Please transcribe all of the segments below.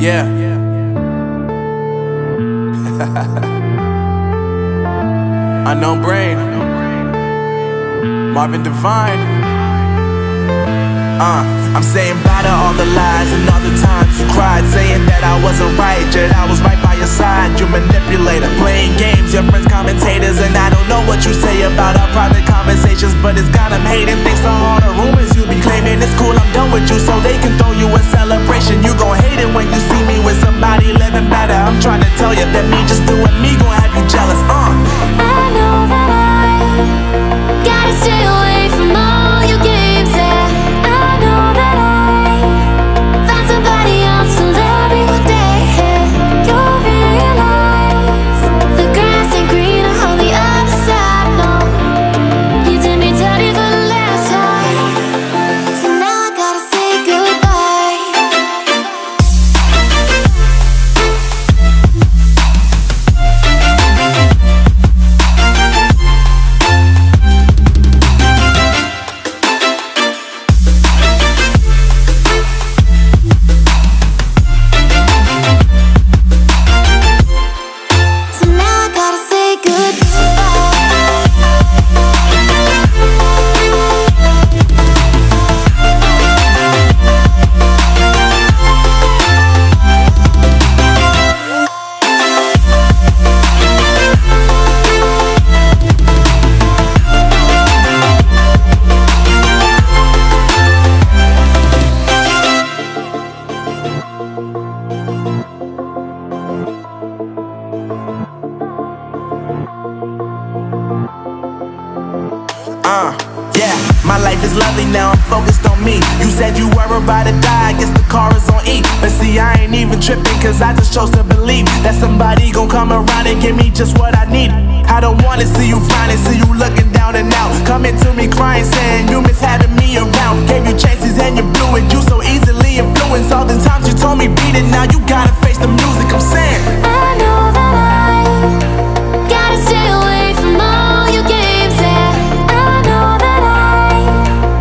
Yeah. Unknown Brain, Marvin Divine. I'm saying bye to all the lies and all the times you cried, saying that I wasn't right, yet I was right by your side. You manipulator, playing games, your friends commentators, and I don't know what you say about our private conversations, but it's got them hating. Thanks to all the rumors you be claiming. It's cool, I'm done with you, so they can throw you a celebration. You gon' hate it when you see me with somebody living better. I'm trying to tell you that me just doing me gon' have you jealous. I know that I gotta stay away from all your games, yeah. I know that I found somebody else to love me one day, yeah. You'll realize the grass ain't greener on the other side, no. You did me dirty for the last time, so now I gotta say goodbye. So now I gotta say Yeah, my life is lovely now, I'm focused on me. You said you were about to die, I guess the car is on E. But see, I ain't even tripping, cause I just chose to believe that somebody gon' come around and give me just what I need. I don't wanna see you frowning, see you looking down and out, coming to me crying, saying you miss having me around. Gave you chances and you blew it, you so easily influenced. All the times you told me beat it, now you gotta face the music. I'm saying I know that I gotta stay away from all your games, yeah. I know that I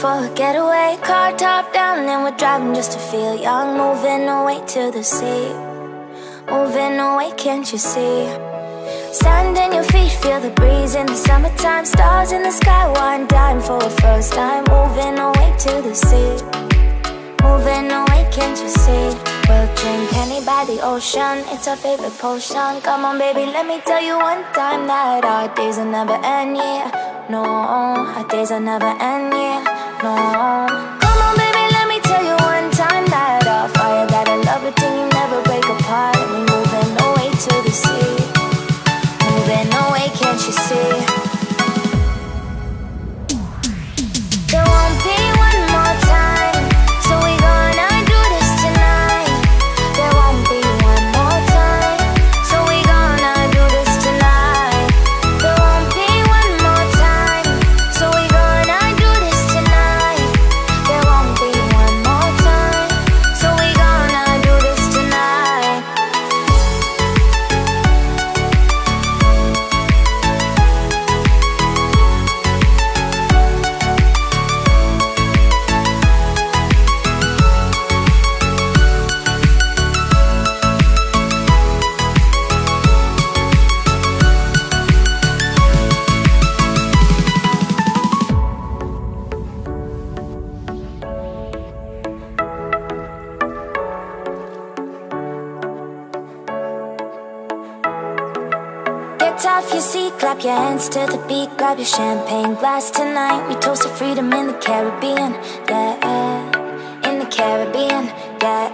for a getaway. Car top down and we're driving just to feel young. Moving away to the sea, moving away, can't you see? Sand in your feet, feel the breeze in the summertime. Stars in the sky, one dime for a first time. Moving away to the sea, moving away, can't you see? We'll drink honey by the ocean, it's our favorite potion. Come on baby, let me tell you one time that our days will never end, yeah. No, our days will never end, yeah. No. Come on baby, let me tell you one time that our fire got a love it till you never break apart. And we moving away to the sea, moving away, can't you see? There won't be one more time, so we gonna do this tonight. There won't be one more time, so we gonna do this tonight. There won't be one more time, so we gonna do this tonight. There won't be one more time, so we gonna do this tonight. Get off your seat, clap your hands to the beat. Grab your champagne glass tonight. We toast to freedom in the Caribbean, yeah. In the Caribbean, yeah.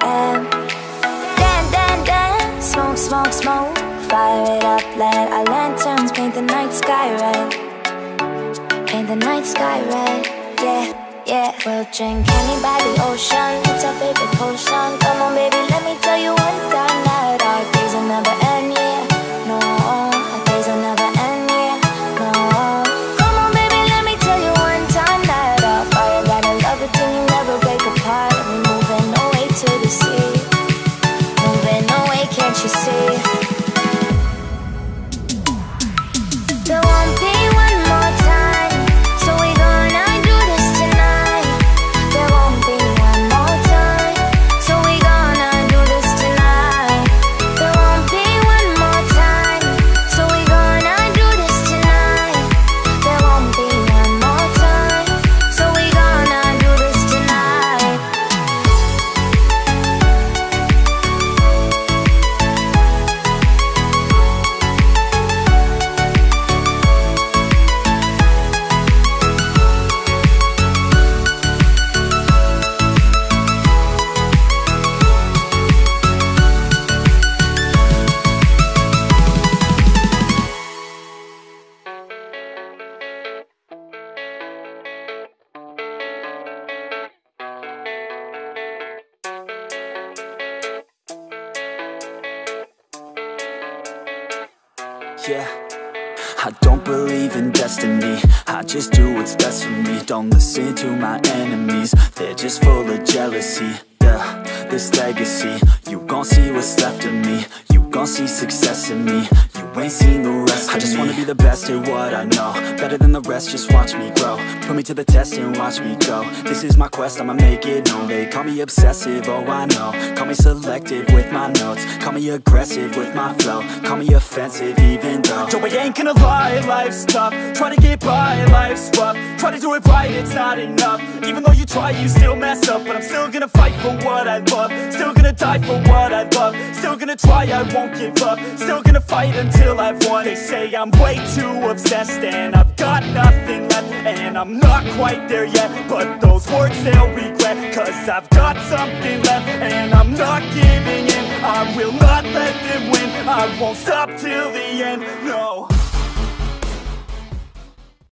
Dan, dan, dan, smoke, smoke, smoke. Fire it up, let our lanterns paint the night sky red. Paint the night sky red, yeah, yeah. We'll drink honey by the ocean, it's our favorite potion. Come on baby, let me tell you one time that our days will never end, yeah. No, our days will never end, yeah. No. Come on baby, let me tell you one time that our fire got a love it till you never break apart. And we moving away to the sea, moving away, can't you see? There won't be one more time, so we gonna do this tonight. There won't be one more time, so we gonna do this tonight. There won't be one more time, so we gonna do this tonight. There won't be one more time, so we gonna do this tonight. Yeah, I don't believe in destiny, I just do what's best for me. Don't listen to my enemies, they're just full of jealousy. Yeah, this legacy, you gon' see what's left of me. You gon' see success in me, you ain't seen the rest of me. I just wanna be the best at what I know, better than the rest, just watch me grow. Put me to the test and watch me go. This is my quest, I'ma make it known. They call me obsessive, oh I know. Call me selective with my notes, call me aggressive with my flow. Call me offensive even though Joe, I ain't gonna lie, life's tough. Try to get by, life's rough. Try to do it right, it's not enough. Even though you try, you still mess up. But I'm still gonna fight for what I love, still gonna die for what I love. Still gonna try, I won't give up. Still gonna fight until I've won. They say I'm way too obsessed and I've got nothing left, and I'm not quite there yet, but those words they'll regret. Cause I've got something left and I'm not giving in. I will not let them win, I won't stop till the end, no.